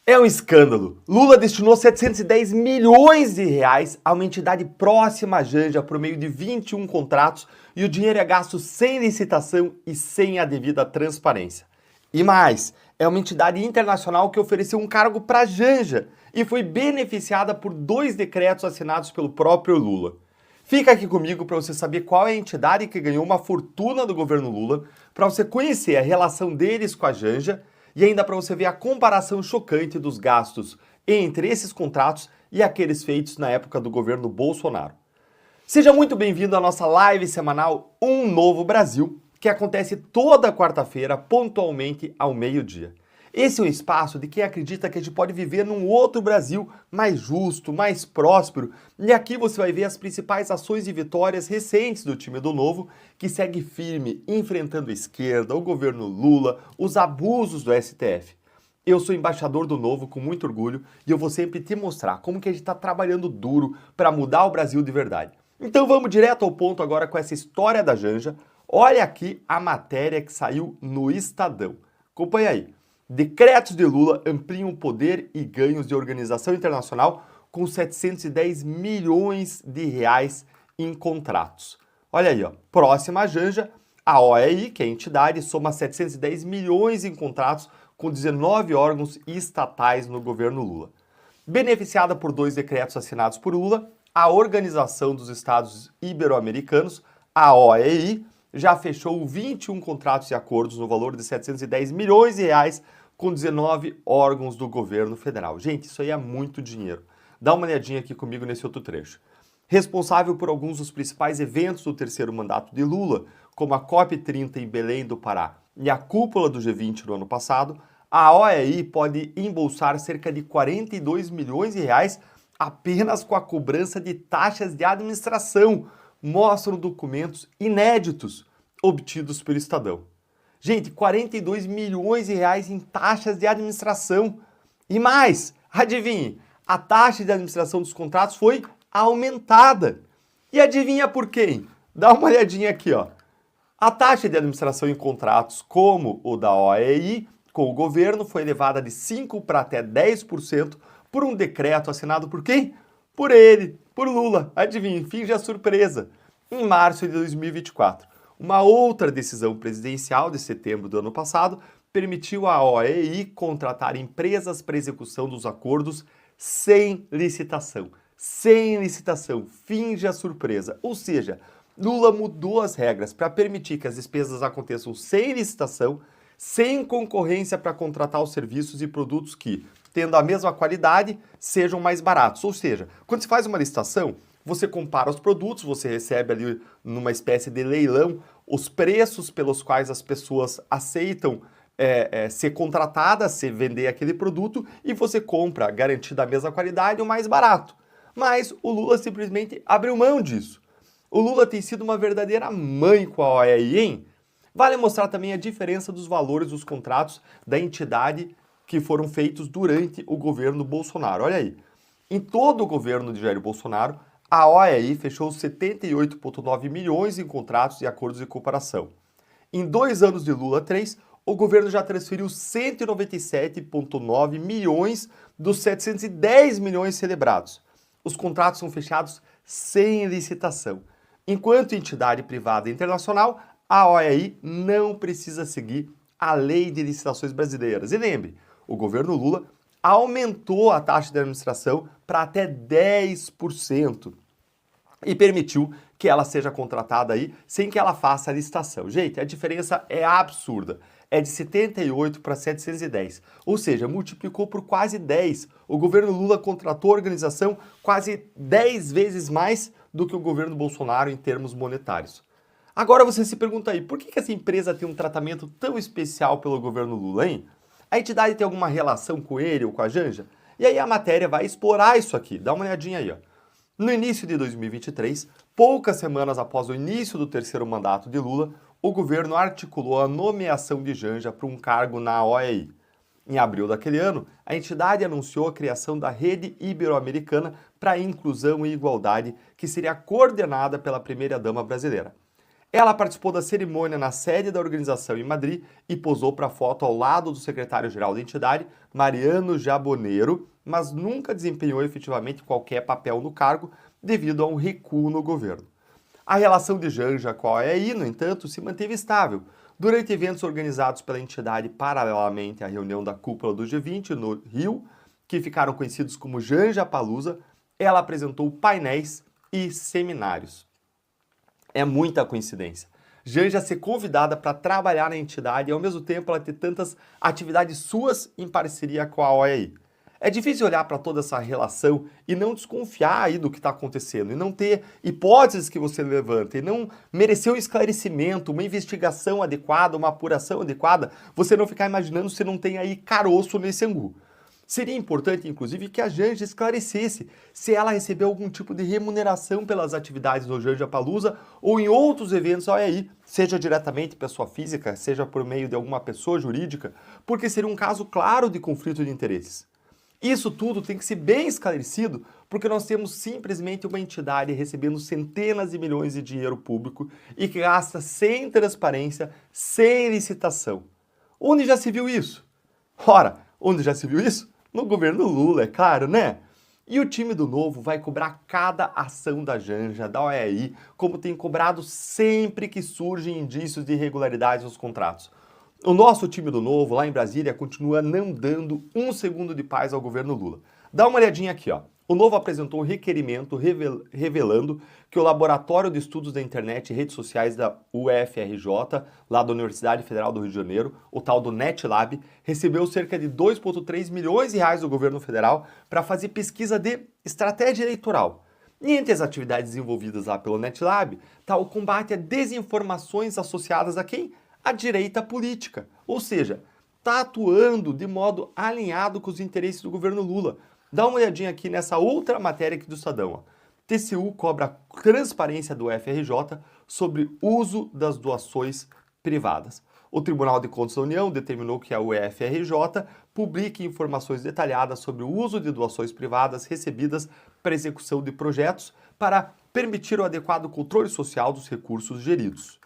É um escândalo. Lula destinou 710 milhões de reais a uma entidade próxima à Janja por meio de 21 contratos e o dinheiro é gasto sem licitação e sem a devida transparência. E mais, é uma entidade internacional que ofereceu um cargo para a Janja e foi beneficiada por 2 decretos assinados pelo próprio Lula. Fica aqui comigo para você saber qual é a entidade que ganhou uma fortuna do governo Lula, para você conhecer a relação deles com a Janja e ainda para você ver a comparação chocante dos gastos entre esses contratos e aqueles feitos na época do governo Bolsonaro. Seja muito bem-vindo à nossa live semanal Um Novo Brasil, que acontece toda quarta-feira, pontualmente ao meio-dia. Esse é um espaço de quem acredita que a gente pode viver num outro Brasil mais justo, mais próspero, e aqui você vai ver as principais ações e vitórias recentes do time do Novo, que segue firme, enfrentando a esquerda, o governo Lula, os abusos do STF. Eu sou embaixador do Novo com muito orgulho e eu vou sempre te mostrar como que a gente está trabalhando duro para mudar o Brasil de verdade. Então vamos direto ao ponto agora com essa história da Janja. Olha aqui a matéria que saiu no Estadão. Acompanha aí. Decretos de Lula ampliam o poder e ganhos de organização internacional com 710 milhões de reais em contratos. Olha aí, ó. Próxima à Janja, a OEI, que é a entidade, soma 710 milhões em contratos com 19 órgãos estatais no governo Lula. Beneficiada por 2 decretos assinados por Lula, a Organização dos Estados Ibero-Americanos, a OEI, já fechou 21 contratos e acordos no valor de 710 milhões de reais com 19 órgãos do governo federal. Gente, isso aí é muito dinheiro. Dá uma olhadinha aqui comigo nesse outro trecho. Responsável por alguns dos principais eventos do terceiro mandato de Lula, como a COP30 em Belém do Pará e a cúpula do G20 no ano passado, a OEI pode embolsar cerca de 42 milhões de reais apenas com a cobrança de taxas de administração, mostram documentos inéditos obtidos pelo Estadão. Gente, 42 milhões de reais em taxas de administração. E mais, adivinhe, a taxa de administração dos contratos foi aumentada. E adivinha por quem? Dá uma olhadinha aqui, ó. A taxa de administração em contratos, como o da OEI, com o governo, foi elevada de 5% para até 10% por um decreto assinado por quem? Por ele, por Lula. Adivinhe, finge a surpresa. Em março de 2024. Uma outra decisão presidencial de setembro do ano passado permitiu à OEI contratar empresas para execução dos acordos sem licitação. Sem licitação, finge a surpresa. Ou seja, Lula mudou as regras para permitir que as despesas aconteçam sem licitação, sem concorrência para contratar os serviços e produtos que, tendo a mesma qualidade, sejam mais baratos. Ou seja, quando se faz uma licitação, você compara os produtos, você recebe ali numa espécie de leilão os preços pelos quais as pessoas aceitam ser contratadas, se vender aquele produto e você compra, garantindo a mesma qualidade, o mais barato. Mas o Lula simplesmente abriu mão disso. O Lula tem sido uma verdadeira mãe com a OEI, hein? Vale mostrar também a diferença dos valores dos contratos da entidade que foram feitos durante o governo Bolsonaro. Olha aí, em todo o governo de Jair Bolsonaro, a OEI fechou 78,9 milhões em contratos e acordos de cooperação. Em 2 anos de Lula 3, o governo já transferiu 197,9 milhões dos 710 milhões celebrados. Os contratos são fechados sem licitação. Enquanto entidade privada internacional, a OEI não precisa seguir a lei de licitações brasileiras. E lembre, o governo Lula aumentou a taxa de administração para até 10% e permitiu que ela seja contratada aí sem que ela faça a licitação. Gente, a diferença é absurda. É de 78 para 710, ou seja, multiplicou por quase 10. O governo Lula contratou a organização quase 10 vezes mais do que o governo Bolsonaro em termos monetários. Agora você se pergunta aí, por que essa empresa tem um tratamento tão especial pelo governo Lula, hein? A entidade tem alguma relação com ele ou com a Janja? E aí a matéria vai explorar isso aqui. Dá uma olhadinha aí, ó. No início de 2023, poucas semanas após o início do terceiro mandato de Lula, o governo articulou a nomeação de Janja para um cargo na OEI. Em abril daquele ano, a entidade anunciou a criação da Rede Ibero-Americana para a Inclusão e Igualdade, que seria coordenada pela primeira-dama brasileira. Ela participou da cerimônia na sede da organização em Madrid e posou para a foto ao lado do secretário-geral da entidade, Mariano Jaboneiro, mas nunca desempenhou efetivamente qualquer papel no cargo devido a um recuo no governo. A relação de Janja com a OEI, no entanto, se manteve estável. Durante eventos organizados pela entidade paralelamente à reunião da cúpula do G20 no Rio, que ficaram conhecidos como Janja Palusa, ela apresentou painéis e seminários. É muita coincidência. Janja ser convidada para trabalhar na entidade e ao mesmo tempo ela ter tantas atividades suas em parceria com a OEI. É difícil olhar para toda essa relação e não desconfiar aí do que está acontecendo, e não ter hipóteses que você levanta, e não merecer um esclarecimento, uma investigação adequada, uma apuração adequada, você não ficar imaginando se não tem aí caroço nesse angu. Seria importante, inclusive, que a Janja esclarecesse se ela recebeu algum tipo de remuneração pelas atividades do Janja Palusa ou em outros eventos OEI, seja diretamente pessoa física, seja por meio de alguma pessoa jurídica, porque seria um caso claro de conflito de interesses. Isso tudo tem que ser bem esclarecido, porque nós temos simplesmente uma entidade recebendo centenas de milhões de dinheiro público e que gasta sem transparência, sem licitação. Onde já se viu isso? Ora, onde já se viu isso? No governo Lula, é claro, né? E o time do Novo vai cobrar cada ação da Janja, da OEI, como tem cobrado sempre que surgem indícios de irregularidades nos contratos. O nosso time do Novo, lá em Brasília, continua não dando um segundo de paz ao governo Lula. Dá uma olhadinha aqui, ó. O Novo apresentou um requerimento revelando que o Laboratório de Estudos da Internet e Redes Sociais da UFRJ, lá da Universidade Federal do Rio de Janeiro, o tal do NetLab, recebeu cerca de 2,3 milhões de reais do governo federal para fazer pesquisa de estratégia eleitoral. E entre as atividades desenvolvidas lá pelo NetLab, está o combate a desinformações associadas a quem? A direita política, ou seja, está atuando de modo alinhado com os interesses do governo Lula. Dá uma olhadinha aqui nessa outra matéria aqui do Estadão. Ó. TCU cobra transparência do FRJ sobre uso das doações privadas. O Tribunal de Contas da União determinou que a UFRJ publique informações detalhadas sobre o uso de doações privadas recebidas para execução de projetos para permitir o adequado controle social dos recursos geridos.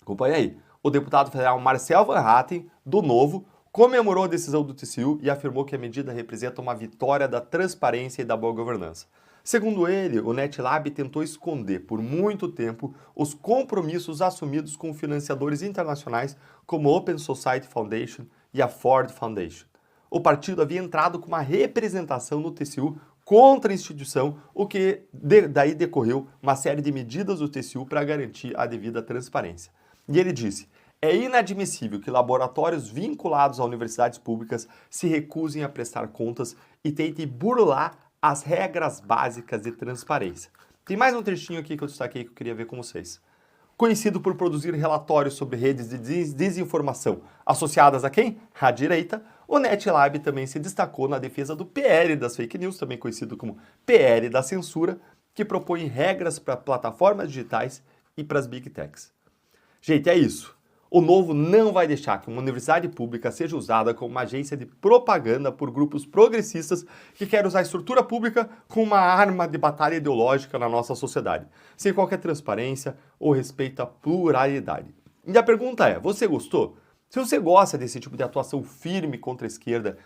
Acompanha aí. O deputado federal Marcel Van Hatten, do Novo, comemorou a decisão do TCU e afirmou que a medida representa uma vitória da transparência e da boa governança. Segundo ele, o NetLab tentou esconder por muito tempo os compromissos assumidos com financiadores internacionais como a Open Society Foundation e a Ford Foundation. O partido havia entrado com uma representação no TCU contra a instituição, o que daí decorreu uma série de medidas do TCU para garantir a devida transparência. E ele disse: é inadmissível que laboratórios vinculados a universidades públicas se recusem a prestar contas e tentem burlar as regras básicas de transparência. Tem mais um trechinho aqui que eu destaquei que eu queria ver com vocês. Conhecido por produzir relatórios sobre redes de desinformação associadas a quem? À direita, o NetLab também se destacou na defesa do PL das fake news, também conhecido como PL da censura, que propõe regras para plataformas digitais e para as Big Techs. Gente, é isso. O Novo não vai deixar que uma universidade pública seja usada como uma agência de propaganda por grupos progressistas que querem usar a estrutura pública como uma arma de batalha ideológica na nossa sociedade, sem qualquer transparência ou respeito à pluralidade. E a pergunta é, você gostou? Se você gosta desse tipo de atuação firme contra a esquerda